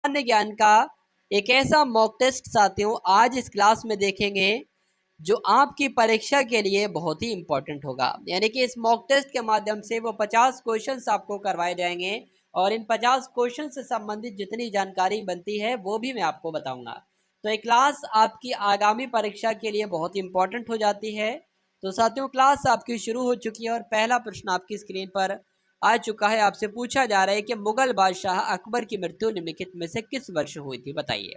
सामान्य ज्ञान का एक ऐसा मॉक टेस्ट साथियों आज इस क्लास में देखेंगे जो आपकी परीक्षा के लिए बहुत ही इंपॉर्टेंट होगा। यानी कि इस मॉक टेस्ट के माध्यम से वो 50 क्वेश्चंस आपको करवाए जाएंगे और इन 50 क्वेश्चन से संबंधित जितनी जानकारी बनती है वो भी मैं आपको बताऊंगा। तो ये क्लास आपकी आगामी परीक्षा के लिए बहुत इंपॉर्टेंट हो जाती है। तो साथियों क्लास आपकी शुरू हो चुकी है और पहला प्रश्न आपकी स्क्रीन पर आ चुका है। आपसे पूछा जा रहा है कि मुगल बादशाह अकबर की मृत्यु निम्नलिखित में से किस वर्ष हुई थी, बताइए।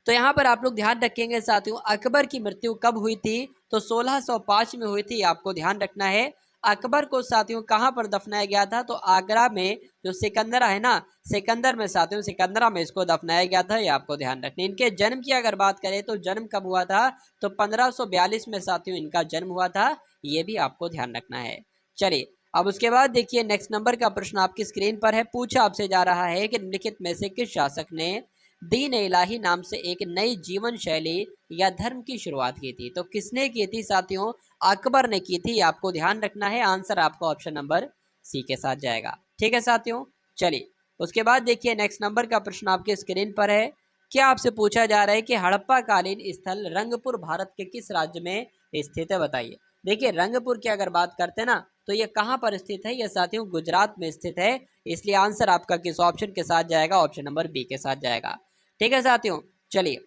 तो यहाँ पर आप लोग ध्यान रखेंगे साथियों, अकबर की मृत्यु कब हुई थी? तो 1605 में हुई थी, आपको ध्यान रखना है। अकबर को साथियों कहाँ पर दफनाया गया था? तो आगरा में जो सिकंदरा है ना, सिकंदर में साथियों, सिकंदरा में इसको दफनाया गया था, ये आपको ध्यान रखना। इनके जन्म की अगर बात करें तो जन्म कब हुआ था? तो 1542 में साथियों इनका जन्म हुआ था, ये भी आपको ध्यान रखना है। चलिए अब उसके बाद देखिए नेक्स्ट नंबर का प्रश्न आपकी स्क्रीन पर है। पूछा आपसे जा रहा है कि निम्नलिखित में से किस शासक ने दीन इलाही नाम से एक नई जीवन शैली या धर्म की शुरुआत की थी? तो किसने की थी साथियों? अकबर ने की थी, आपको ध्यान रखना है। आंसर आपको ऑप्शन नंबर सी के साथ जाएगा। ठीक है साथियों, चलिए उसके बाद देखिए नेक्स्ट नंबर का प्रश्न आपके स्क्रीन पर है। क्या आपसे पूछा जा रहा है कि हड़प्पा कालीन स्थल रंगपुर भारत के किस राज्य में स्थित है, बताइए। देखिए रंगपुर की अगर बात करते हैं ना तो ये कहाँ पर स्थित है? ये साथियों गुजरात में स्थित है, इसलिए आंसर आपका किस ऑप्शन के साथ जाएगा? ऑप्शन नंबर बी के साथ जाएगा। ठीक है साथियों, चलिए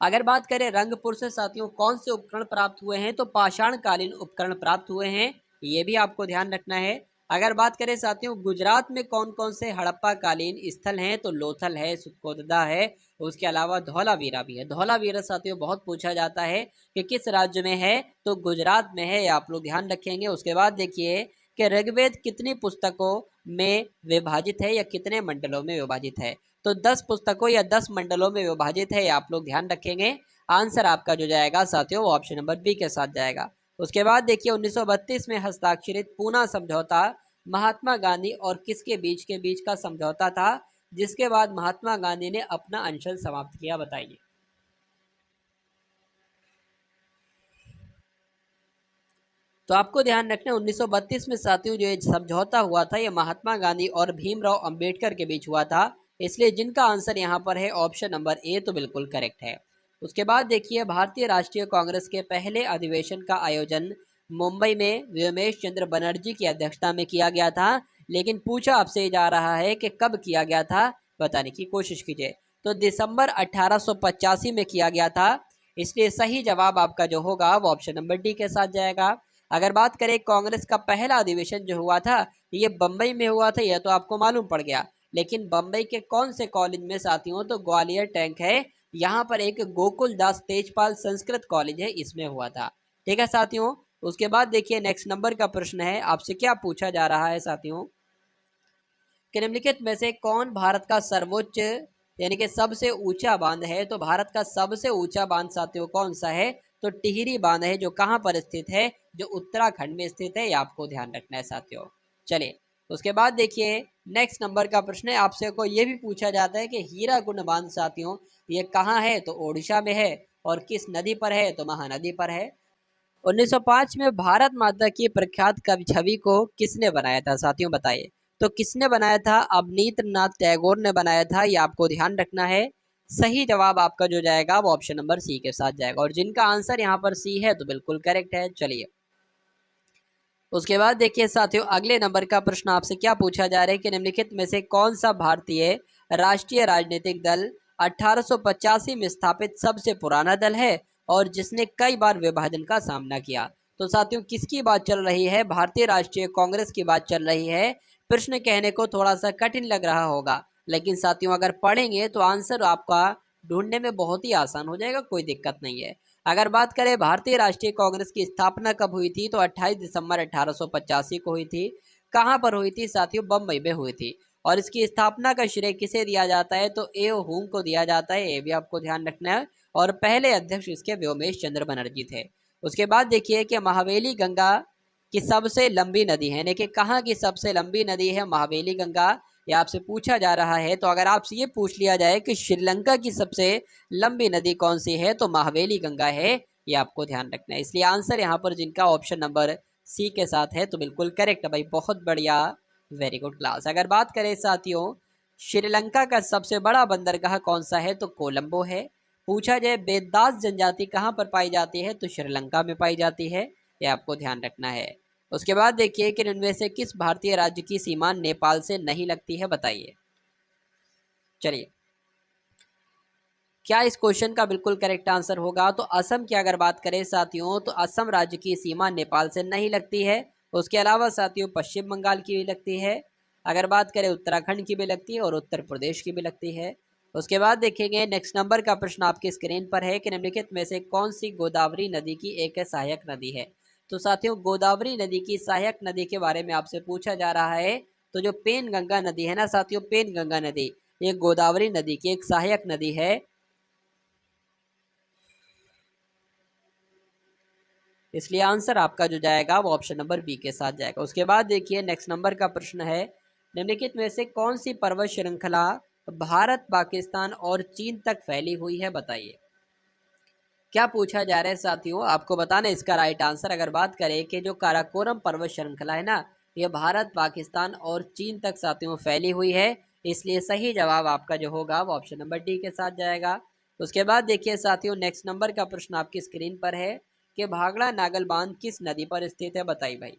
अगर बात करें रंगपुर से साथियों कौन से उपकरण प्राप्त हुए हैं? तो पाषाण कालीन उपकरण प्राप्त हुए हैं, ये भी आपको ध्यान रखना है। अगर बात करें साथियों गुजरात में कौन कौन से हड़प्पा कालीन स्थल हैं? तो लोथल है, सुतकोददा है, उसके अलावा धौलावीरा भी है। धौलावीरा साथियों बहुत पूछा जाता है कि किस राज्य में है? तो गुजरात में है, आप लोग ध्यान रखेंगे। उसके बाद देखिए कि ऋग्वेद कितनी पुस्तकों में विभाजित है या कितने मंडलों में विभाजित है? तो 10 पुस्तकों या 10 मंडलों में विभाजित है, आप लोग ध्यान रखेंगे। आंसर आपका जो जाएगा साथियों वो ऑप्शन नंबर बी के साथ जाएगा। उसके बाद देखिए 1932 में हस्ताक्षरित पूना समझौता महात्मा गांधी और किसके बीच का समझौता था, जिसके बाद महात्मा गांधी ने अपना अनशन समाप्त किया, बताइए। तो आपको ध्यान रखना है 1932 में साथियों जो ये समझौता हुआ था ये महात्मा गांधी और भीमराव अंबेडकर के बीच हुआ था, इसलिए जिनका आंसर यहाँ पर है ऑप्शन नंबर ए तो बिल्कुल करेक्ट है। उसके बाद देखिए भारतीय राष्ट्रीय कांग्रेस के पहले अधिवेशन का आयोजन मुंबई में व्योमेश चंद्र बनर्जी की अध्यक्षता में किया गया था, लेकिन पूछा आपसे जा रहा है कि कब किया गया था, बताने की कोशिश कीजिए। तो दिसंबर 1885 में किया गया था, इसलिए सही जवाब आपका जो होगा वो ऑप्शन नंबर डी के साथ जाएगा। अगर बात करें कांग्रेस का पहला अधिवेशन जो हुआ था ये बम्बई में हुआ था, यह तो आपको मालूम पड़ गया, लेकिन बम्बई के कौन से कॉलेज में साथियों? तो ग्वालियर टैंक है, यहाँ पर एक गोकुल दास तेजपाल संस्कृत कॉलेज है, इसमें हुआ था। ठीक है साथियों, उसके बाद देखिए नेक्स्ट नंबर का प्रश्न है, आपसे क्या पूछा जा रहा है साथियों कि निम्नलिखित में से कौन भारत का सर्वोच्च यानी कि सबसे ऊंचा बांध है? तो भारत का सबसे ऊंचा बांध साथियों कौन सा है? तो टिहरी बांध है, जो कहाँ पर स्थित है? जो उत्तराखंड में स्थित है, ये आपको ध्यान रखना है साथियों। चलिए उसके बाद देखिए नेक्स्ट नंबर का प्रश्न है, आपसे को ये भी पूछा जाता है कि हीराकुंड बांध साथियों ये कहाँ है? तो ओडिशा में है, और किस नदी पर है? तो महानदी पर है। 1905 में भारत माता की प्रख्यात कवि छवि को किसने बनाया था साथियों, बताइए। तो किसने बनाया था? अवनीत नाथ टैगोर ने बनाया था, ये आपको ध्यान रखना है। सही जवाब आपका जो जाएगा वो ऑप्शन नंबर सी के साथ जाएगा, और जिनका आंसर यहाँ पर सी है तो बिल्कुल करेक्ट है। चलिए उसके बाद देखिए साथियों अगले नंबर का प्रश्न आपसे क्या पूछा जा रहा है कि निम्नलिखित में से कौन सा भारतीय राष्ट्रीय राजनीतिक दल 1885 में स्थापित सबसे पुराना दल है और जिसने कई बार विभाजन का सामना किया? तो साथियों किसकी बात चल रही है? भारतीय राष्ट्रीय कांग्रेस की बात चल रही है। प्रश्न कहने को थोड़ा सा कठिन लग रहा होगा, लेकिन साथियों अगर पढ़ेंगे तो आंसर आपका ढूंढने में बहुत ही आसान हो जाएगा, कोई दिक्कत नहीं है। अगर बात करें भारतीय राष्ट्रीय कांग्रेस की स्थापना कब हुई थी? तो 28 दिसंबर 1885 को हुई थी। कहाँ पर हुई थी साथियों? बम्बई में हुई थी। और इसकी स्थापना का श्रेय किसे दिया जाता है? तो ए हुम को दिया जाता है, ये भी आपको ध्यान रखना है। और पहले अध्यक्ष इसके व्योमेश चंद्र बनर्जी थे। उसके बाद देखिए कि महावेली गंगा की सबसे लंबी नदी है, यानी कि कहाँ की सबसे लंबी नदी है महावेली गंगा, ये आपसे पूछा जा रहा है। तो अगर आपसे ये पूछ लिया जाए कि श्रीलंका की सबसे लंबी नदी कौन सी है? तो महावेली गंगा है, ये आपको ध्यान रखना है। इसलिए आंसर यहाँ पर जिनका ऑप्शन नंबर सी के साथ है तो बिल्कुल करेक्ट है भाई, बहुत बढ़िया, वेरी गुड क्लास। अगर बात करें साथियों श्रीलंका का सबसे बड़ा बंदरगाह कौन सा है? तो कोलंबो है। पूछा जाए बेदास जनजाति कहाँ पर पाई जाती है? तो श्रीलंका में पाई जाती है, ये आपको ध्यान रखना है। उसके बाद देखिए कि इनमें से किस भारतीय राज्य की सीमा नेपाल से नहीं लगती है? बताइए। चलिए, क्या इस क्वेश्चन का बिल्कुल करेक्ट आंसर होगा? तो असम की अगर बात करें साथियों, तो असम राज्य की सीमा नेपाल से नहीं लगती है। उसके अलावा साथियों पश्चिम बंगाल की भी लगती है, अगर बात करें उत्तराखंड की भी लगती है और उत्तर प्रदेश की भी लगती है। उसके बाद देखेंगे नेक्स्ट नंबर का प्रश्न आपकी स्क्रीन पर है कि निम्नलिखित में से कौन सी गोदावरी नदी की एक सहायक नदी है? तो साथियों गोदावरी नदी की सहायक नदी के बारे में आपसे पूछा जा रहा है। तो जो पेन गंगा नदी है ना साथियों, पेन गंगा नदी, ये गोदावरी नदी की एक सहायक नदी है, इसलिए आंसर आपका जो जाएगा वो ऑप्शन नंबर बी के साथ जाएगा। उसके बाद देखिए नेक्स्ट नंबर का प्रश्न है, निम्नलिखित में से कौन सी पर्वत श्रृंखला भारत, पाकिस्तान और चीन तक फैली हुई है? बताइए। क्या पूछा जा रहा है साथियों, आपको बताना इसका राइट आंसर। अगर बात करें कि जो काराकोरम पर्वत श्रृंखला है ना, ये भारत, पाकिस्तान और चीन तक साथियों फैली हुई है, इसलिए सही जवाब आपका जो होगा वो ऑप्शन नंबर डी के साथ जाएगा। उसके बाद देखिए साथियों नेक्स्ट नंबर का प्रश्न आपकी स्क्रीन पर है कि भाखड़ा नागल बांध किस नदी पर स्थित है? बताइए भाई।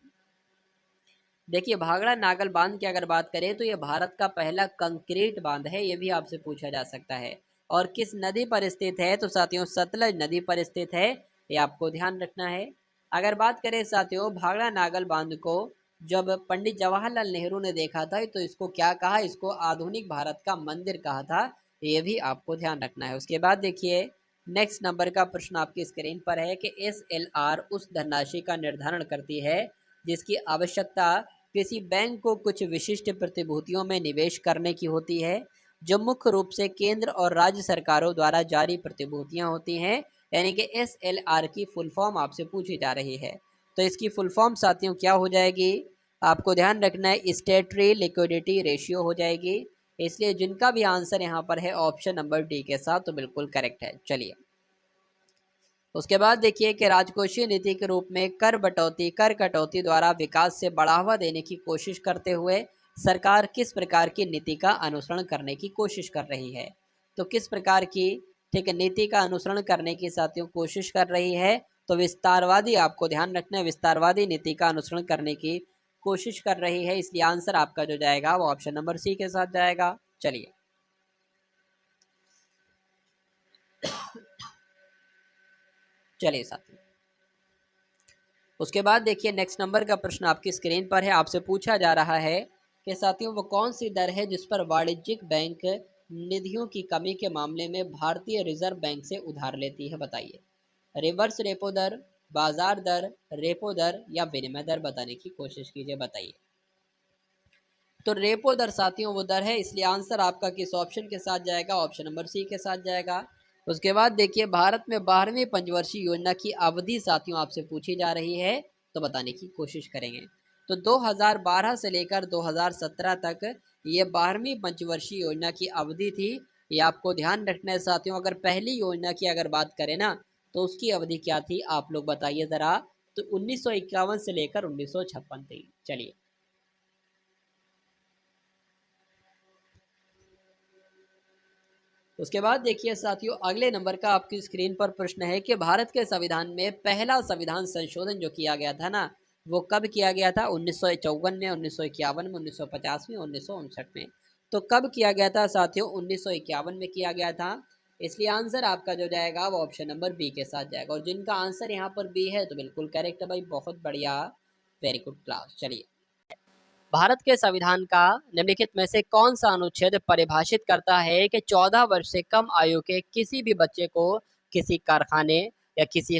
देखिए भाखड़ा नागल बांध की अगर बात करें तो ये भारत का पहला कंक्रीट बांध है, ये भी आपसे पूछा जा सकता है। और किस नदी पर स्थित है? तो साथियों सतलज नदी पर स्थित है, ये आपको ध्यान रखना है। अगर बात करें साथियों भाखड़ा नागल बांध को जब पंडित जवाहरलाल नेहरू ने देखा था तो इसको क्या कहा? इसको आधुनिक भारत का मंदिर कहा था, ये भी आपको ध्यान रखना है। उसके बाद देखिए नेक्स्ट नंबर का प्रश्न आपकी स्क्रीन पर है कि SLR उस धनराशि का निर्धारण करती है जिसकी आवश्यकता किसी बैंक को कुछ विशिष्ट प्रतिभूतियों में निवेश करने की होती है, जो मुख्य रूप से केंद्र और राज्य सरकारों द्वारा जारी प्रतिभूतियां होती हैं, यानी कि SLR की फुल फॉर्म आपसे पूछी जा रही है। तो इसकी फुल फॉर्म साथियों क्या हो जाएगी? आपको ध्यान रखना है, स्टेटरी लिक्विडिटी रेशियो हो जाएगी। इसलिए जिनका भी आंसर यहाँ पर है ऑप्शन नंबर डी के साथ तो बिल्कुल करेक्ट है। चलिए, उसके बाद देखिए कि राजकोषीय नीति के रूप में कर बटौती, कर कटौती द्वारा विकास से बढ़ावा देने की कोशिश करते हुए सरकार किस प्रकार की नीति का अनुसरण करने की कोशिश कर रही है? तो किस प्रकार की, ठीक है, नीति का अनुसरण करने की साथियों कोशिश कर रही है? तो विस्तारवादी, आपको ध्यान रखना है, विस्तारवादी नीति का अनुसरण करने की कोशिश कर रही है, इसलिए आंसर आपका जो जाएगा वो ऑप्शन नंबर सी के साथ जाएगा। चलिए, चलिए साथियों, उसके बाद देखिए नेक्स्ट नंबर का प्रश्न आपकी स्क्रीन पर है, आपसे पूछा जा रहा है कि साथियों वो कौन सी दर है जिस पर वाणिज्यिक बैंक निधियों की कमी के मामले में भारतीय रिजर्व बैंक से उधार लेती है? बताइए। रिवर्स रेपो दर, बाजार दर, रेपो दर या विनिमय दर बताने की कोशिश कीजिए, बताइए। तो रेपो दर साथियों वो दर है, इसलिए आंसर आपका किस ऑप्शन के साथ जाएगा? ऑप्शन नंबर सी के साथ जाएगा। उसके बाद देखिए भारत में 12वीं पंचवर्षीय योजना की अवधि साथियों आपसे पूछी जा रही है, तो बताने की कोशिश करेंगे। तो 2012 से लेकर 2017 तक ये 12वीं पंचवर्षीय योजना की अवधि थी, ये आपको ध्यान रखना है साथियों। अगर पहली योजना की अगर बात करें ना तो उसकी अवधि क्या थी, आप लोग बताइए ज़रा। तो 1951 से लेकर 1956 थी। चलिए, उसके बाद देखिए साथियों अगले नंबर का आपकी स्क्रीन पर प्रश्न है कि भारत के संविधान में पहला संविधान संशोधन जो किया गया था ना, वो कब किया गया था? 1954 में, 1951 में, 1950 में, 1959 में। तो कब किया गया था साथियों? 1951 में किया गया था, इसलिए आंसर आपका जो जाएगा वो ऑप्शन नंबर बी के साथ जाएगा। और जिनका आंसर यहाँ पर बी है तो बिल्कुल करेक्ट है भाई, बहुत बढ़िया, वेरी गुड क्लास। चलिए, भारत के संविधान का निम्नलिखित में से कौन सा अनुच्छेद परिभाषित करता है कि 14 वर्ष से कम आयु के किसी भी बच्चे को किसी कारखाने या किसी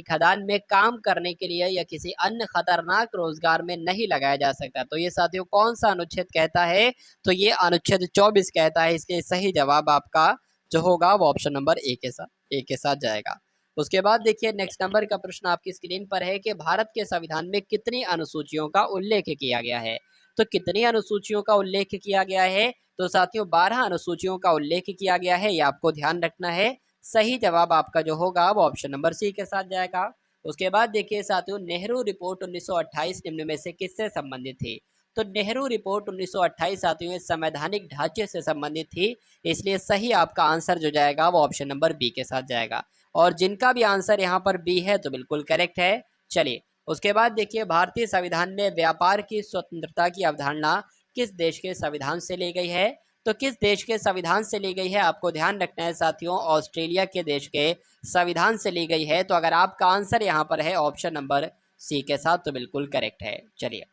खदान में काम करने के लिए या किसी अन्य खतरनाक रोजगार में नहीं लगाया जा सकता? तो ये साथियों कौन सा अनुच्छेद कहता है? तो ये अनुच्छेद 24 कहता है, इसलिए सही जवाब आपका जो होगा वो ऑप्शन नंबर ए के साथ जाएगा। उसके बाद देखिए नेक्स्ट नंबर का प्रश्न आपकी स्क्रीन पर है कि भारत के संविधान में कितनी अनुसूचियों का उल्लेख किया गया है? तो कितनी अनुसूचियों का उल्लेख किया गया है? तो साथियों 12 अनुसूचियों का उल्लेख किया गया है, ये आपको ध्यान रखना है। सही जवाब आपका जो होगा वो ऑप्शन नंबर सी के साथ जाएगा। उसके बाद देखिए साथियों नेहरू रिपोर्ट 1928 निम्न में से किससे संबंधित थी? तो नेहरू रिपोर्ट 1928 साथियों इस संवैधानिक ढांचे से संबंधित थी, इसलिए सही आपका आंसर जो जाएगा वो ऑप्शन नंबर बी के साथ जाएगा। और जिनका भी आंसर यहाँ पर बी है तो बिल्कुल करेक्ट है। चलिए उसके बाद देखिए, भारतीय संविधान में व्यापार की स्वतंत्रता की अवधारणा किस देश के संविधान से ली गई है? तो किस देश के संविधान से ली गई है? आपको ध्यान रखना है साथियों, ऑस्ट्रेलिया के देश के संविधान से ली गई है। तो अगर आपका आंसर यहाँ पर है ऑप्शन नंबर सी के साथ तो बिल्कुल करेक्ट है। चलिए,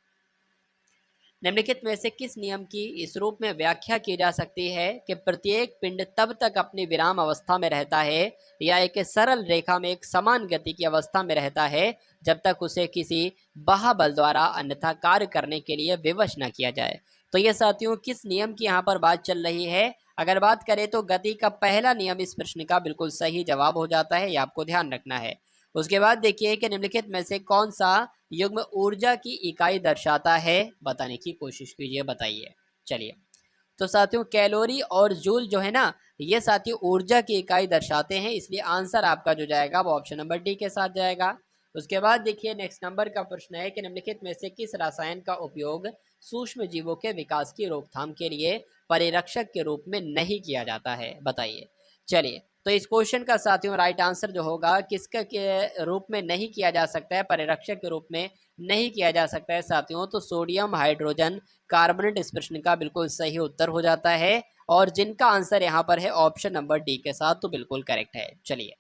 निम्नलिखित में से किस नियम की इस रूप में व्याख्या की जा सकती है कि प्रत्येक पिंड तब तक अपनी विराम अवस्था में रहता है या एक सरल रेखा में एक समान गति की अवस्था में रहता है जब तक उसे किसी बाह्य द्वारा अन्यथा कार्य करने के लिए विवश न किया जाए? तो ये साथियों किस नियम की यहाँ पर बात चल रही है? अगर बात करें तो गति का पहला नियम इस प्रश्न का बिल्कुल सही जवाब हो जाता है, ये आपको ध्यान रखना है। उसके बाद देखिए कि निम्नलिखित में से कौन सा युग्म ऊर्जा की इकाई दर्शाता है? बताने की कोशिश कीजिए, बताइए। चलिए, तो साथियों कैलोरी और जूल जो है ना, ये साथियों ऊर्जा की इकाई दर्शाते हैं, इसलिए आंसर आपका जो जाएगा वो ऑप्शन नंबर डी के साथ जाएगा। उसके बाद देखिए नेक्स्ट नंबर का प्रश्न है कि निम्नलिखित में से किस रसायन का उपयोग सूक्ष्म जीवों के विकास की रोकथाम के लिए परिरक्षक के रूप में नहीं किया जाता है? बताइए। चलिए, तो इस क्वेश्चन का साथियों राइट आंसर जो होगा किसका के रूप में नहीं किया जा सकता है, परिरक्षक के रूप में नहीं किया जा सकता है साथियों, तो सोडियम हाइड्रोजन कार्बोनेट इस प्रश्न का बिल्कुल सही उत्तर हो जाता है। और जिनका आंसर यहाँ पर है ऑप्शन नंबर डी के साथ तो बिल्कुल करेक्ट है। चलिए,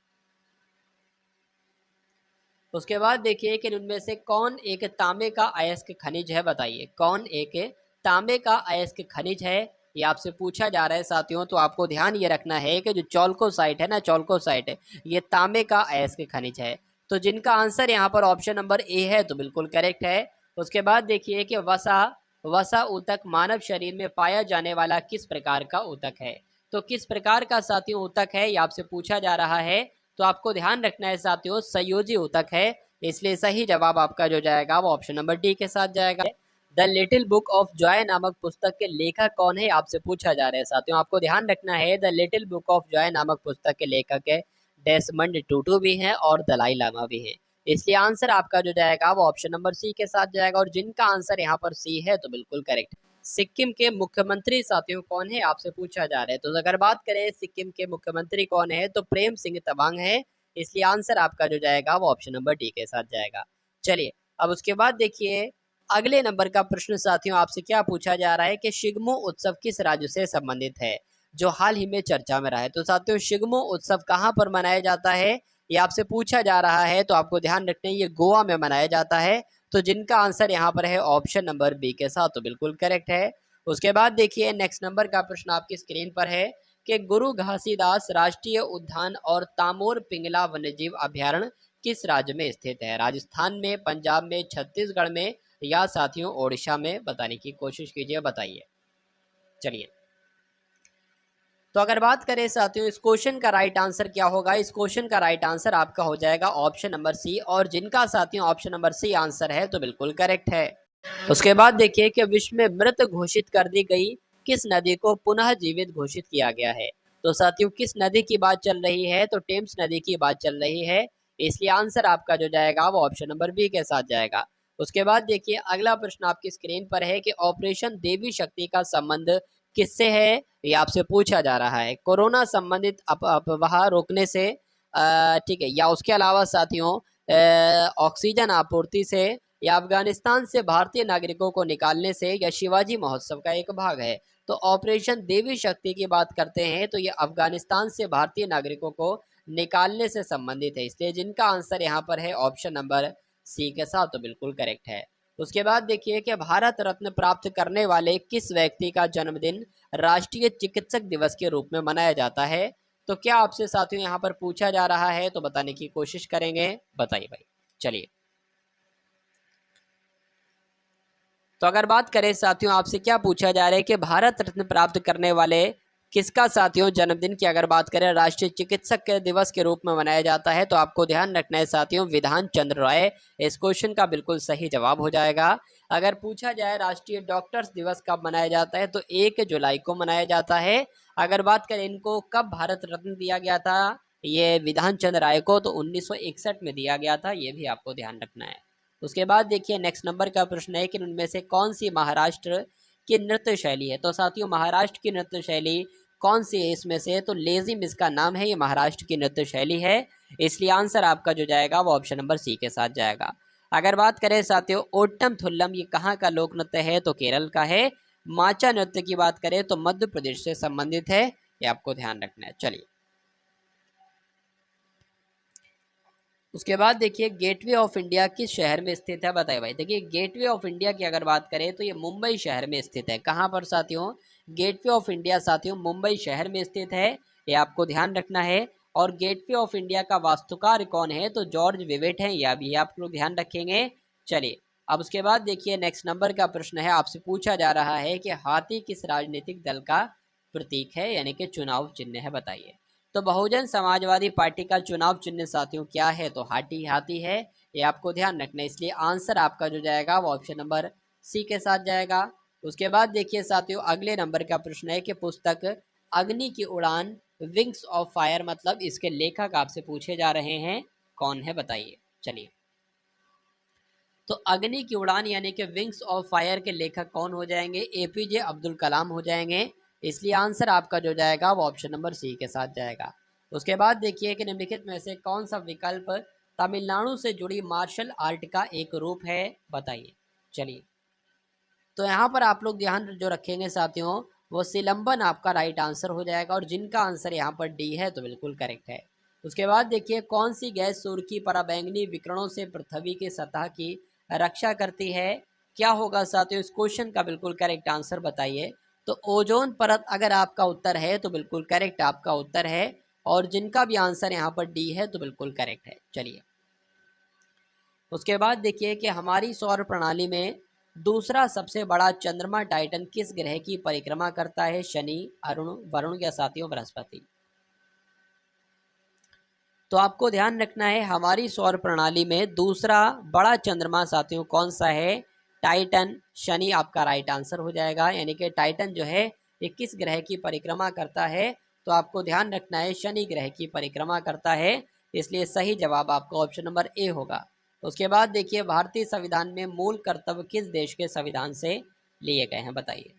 उसके बाद देखिए कि उनमें से कौन एक तांबे का अयस्क खनिज है? बताइए, कौन एक तांबे का अयस्क खनिज है? ये आपसे पूछा जा रहा है साथियों। तो आपको ध्यान ये रखना है कि जो चौल्कोसाइट है ना, चौल्कोसाइट है, ये तांबे का अयस्क खनिज है। तो जिनका आंसर यहाँ पर ऑप्शन नंबर ए है तो बिल्कुल करेक्ट है। उसके बाद देखिए कि वसा वसा ऊतक मानव शरीर में पाया जाने वाला किस प्रकार का ऊतक है? तो किस प्रकार का साथियों ऊतक है, ये आपसे पूछा जा रहा है। तो आपको ध्यान रखना है साथियों, संयोजी ऊतक है, इसलिए सही जवाब आपका जो जाएगा वो ऑप्शन नंबर डी के साथ जाएगा। The little book of Joy नामक पुस्तक के लेखक कौन है? आपसे पूछा जा रहा है साथियों। आपको ध्यान रखना है the little book of Joy नामक पुस्तक के लेखक है डेसमंड टूटू भी हैं और दलाई लामा भी हैं, इसलिए आंसर आपका जो जाएगा वो ऑप्शन नंबर सी के साथ जाएगा। और जिनका आंसर यहाँ पर सी है तो बिल्कुल करेक्ट। सिक्किम के मुख्यमंत्री साथियों कौन है? आपसे पूछा जा रहा है। तो अगर बात करें सिक्किम के मुख्यमंत्री कौन है, तो प्रेम सिंह तवांग है, इसलिए आंसर आपका जो जाएगा वो ऑप्शन नंबर डी के साथ जाएगा। चलिए, अब उसके बाद देखिए अगले नंबर का प्रश्न साथियों आपसे क्या पूछा जा रहा है कि शिग्मो उत्सव किस राज्य से संबंधित है, जो हाल ही में चर्चा में रहा है? तो साथियों शिग्मो उत्सव कहाँ पर मनाया जाता है, ये आपसे पूछा जा रहा है। तो आपको ध्यान रखना है ये गोवा में मनाया जाता है। तो जिनका आंसर यहाँ पर है ऑप्शन नंबर बी के साथ तो बिल्कुल करेक्ट है। उसके बाद देखिए नेक्स्ट नंबर का प्रश्न आपकी स्क्रीन पर है कि गुरु घासीदास राष्ट्रीय उद्यान और तामोर पिंगला वन्यजीव अभ्यारण्य किस राज्य में स्थित है? राजस्थान में, पंजाब में, छत्तीसगढ़ में या साथियों ओडिशा में? बताने की कोशिश कीजिए, बताइए। चलिए, तो अगर बात करें साथियों इस क्वेश्चन का राइट आंसर क्या होगा, इस क्वेश्चन का राइट आंसर आपका हो जाएगा ऑप्शन नंबर सी। और जिनका साथियों ऑप्शन नंबर सी आंसर है तो बिल्कुल करेक्ट है। उसके बाद देखिए कि विश्व में मृत घोषित कर दी गई किस नदी को पुनः जीवित घोषित किया गया है? तो साथियों किस नदी की बात चल रही है? तो टेम्स नदी की बात चल रही है, इसलिए आंसर आपका जो जाएगा वो ऑप्शन नंबर बी के साथ जाएगा। उसके बाद देखिए अगला प्रश्न आपकी स्क्रीन पर है कि ऑपरेशन देवी शक्ति का संबंध किससे है, ये आपसे पूछा जा रहा है। कोरोना संबंधित अफवाह रोकने से, ठीक है, या उसके अलावा साथियों ऑक्सीजन आपूर्ति से, या अफगानिस्तान से भारतीय नागरिकों को निकालने से, या शिवाजी महोत्सव का एक भाग है? तो ऑपरेशन देवी शक्ति की बात करते हैं तो ये अफगानिस्तान से भारतीय नागरिकों को निकालने से संबंधित है, इसलिए जिनका आंसर यहाँ पर है ऑप्शन नंबर सी के साथ तो बिल्कुल करेक्ट है। उसके बाद देखिए कि भारत रत्न प्राप्त करने वाले किस व्यक्ति का जन्मदिन राष्ट्रीय चिकित्सक दिवस के रूप में मनाया जाता है? तो क्या आपसे साथियों यहाँ पर पूछा जा रहा है, तो बताने की कोशिश करेंगे, बताइए भाई। चलिए, तो अगर बात करें साथियों आपसे क्या पूछा जा रहा है कि भारत रत्न प्राप्त करने वाले किसका साथियों जन्मदिन की अगर बात करें राष्ट्रीय चिकित्सक के दिवस के रूप में मनाया जाता है? तो आपको ध्यान रखना है साथियों विधान चंद्र राय इस क्वेश्चन का बिल्कुल सही जवाब हो जाएगा। अगर पूछा जाए राष्ट्रीय डॉक्टर्स दिवस कब मनाया जाता है, तो 1 जुलाई को मनाया जाता है। अगर बात करें इनको कब भारत रत्न दिया गया था, ये विधान चंद्र राय को, तो 1961 में दिया गया था, ये भी आपको ध्यान रखना है। उसके बाद देखिए नेक्स्ट नंबर का प्रश्न है कि उनमें से कौन सी महाराष्ट्र की नृत्य शैली है। तो साथियों महाराष्ट्र की नृत्य शैली कौन सी है इसमें से, तो लेजिम इसका नाम है, ये महाराष्ट्र की नृत्य शैली है, इसलिए आंसर आपका जो जाएगा वो ऑप्शन नंबर सी के साथ जाएगा। अगर बात करें साथियों ओट्टम थुल्लम, ये कहाँ का लोक नृत्य है, तो केरल का है। माचा नृत्य की बात करें तो मध्य प्रदेश से संबंधित है, ये आपको ध्यान रखना है। चलिए उसके बाद देखिए गेटवे ऑफ इंडिया किस शहर में स्थित है, बताइए भाई। देखिए गेटवे ऑफ इंडिया की अगर बात करें तो ये मुंबई शहर में स्थित है। कहाँ पर साथियों, गेटवे ऑफ इंडिया साथियों मुंबई शहर में स्थित है, ये आपको ध्यान रखना है। और गेटवे ऑफ इंडिया का वास्तुकार कौन है, तो जॉर्ज विवेट है, यह भी आप लोग ध्यान रखेंगे। चलिए अब उसके बाद देखिए नेक्स्ट नंबर का प्रश्न है, आपसे पूछा जा रहा है कि हाथी किस राजनीतिक दल का प्रतीक है, यानी कि चुनाव चिन्ह है, बताइए। तो बहुजन समाजवादी पार्टी का चुनाव चिन्ह साथियों क्या है, तो हाथी है, ये आपको ध्यान रखना है, इसलिए आंसर आपका जो जाएगा वो ऑप्शन नंबर सी के साथ जाएगा। उसके बाद देखिए साथियों अगले नंबर का प्रश्न है कि पुस्तक अग्नि की उड़ान विंग्स ऑफ फायर, मतलब इसके लेखक आपसे पूछे जा रहे हैं, कौन है बताइए। चलिए तो अग्नि की उड़ान यानी कि विंग्स ऑफ फायर के लेखक कौन हो जाएंगे, एपीजे अब्दुल कलाम हो जाएंगे, इसलिए आंसर आपका जो जाएगा वो ऑप्शन नंबर सी के साथ जाएगा। उसके बाद देखिए कि निम्नलिखित में से कौन सा विकल्प तमिलनाडु से जुड़ी मार्शल आर्ट का एक रूप है, बताइए। चलिए तो यहाँ पर आप लोग ध्यान जो रखेंगे साथियों वो सिलंबन आपका राइट आंसर हो जाएगा, और जिनका आंसर यहाँ पर डी है तो बिल्कुल करेक्ट है। उसके बाद देखिए कौन सी गैस सूर्य की पराबैंगनी विकिरणों से पृथ्वी की सतह की रक्षा करती है, क्या होगा साथियों इस क्वेश्चन का बिल्कुल करेक्ट आंसर बताइए। तो ओजोन परत अगर आपका उत्तर है तो बिल्कुल करेक्ट आपका उत्तर है, और जिनका भी आंसर यहाँ पर डी है तो बिल्कुल करेक्ट है। चलिए उसके बाद देखिए कि हमारी सौर प्रणाली में दूसरा सबसे बड़ा चंद्रमा टाइटन किस ग्रह की परिक्रमा करता है, शनि, अरुण, वरुण या साथियों बृहस्पति। तो आपको ध्यान रखना है हमारी सौर प्रणाली में दूसरा बड़ा चंद्रमा साथियों कौन सा है, टाइटन, शनि आपका राइट आंसर हो जाएगा, यानी कि टाइटन जो है ये किस ग्रह की परिक्रमा करता है, तो आपको ध्यान रखना है शनि ग्रह की परिक्रमा करता है, इसलिए सही जवाब आपका ऑप्शन नंबर ए होगा। उसके बाद देखिए भारतीय संविधान में मूल कर्तव्य किस देश के संविधान से लिए गए हैं, बताइए।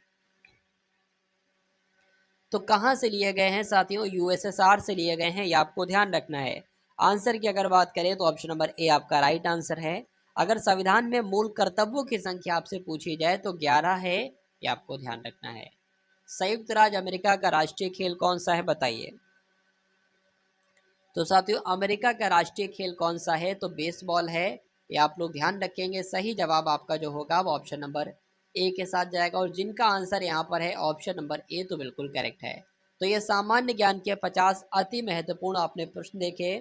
तो कहाँ से लिए गए हैं साथियों, यूएसएसआर से लिए गए हैं, ये आपको ध्यान रखना है। आंसर की अगर बात करें तो ऑप्शन नंबर ए आपका राइट आंसर है। अगर संविधान में मूल कर्तव्यों की संख्या आपसे पूछी जाए तो 11 है, ये आपको ध्यान रखना है। संयुक्त राज्य अमेरिका का राष्ट्रीय खेल कौन सा है, बताइए। तो साथियों अमेरिका का राष्ट्रीय खेल कौन सा है, तो बेसबॉल है, ये आप लोग ध्यान रखेंगे। सही जवाब आपका जो होगा वो ऑप्शन नंबर ए के साथ जाएगा, और जिनका आंसर यहाँ पर है ऑप्शन नंबर ए तो बिल्कुल करेक्ट है। तो ये सामान्य ज्ञान के 50 अति महत्वपूर्ण आपने प्रश्न देखे,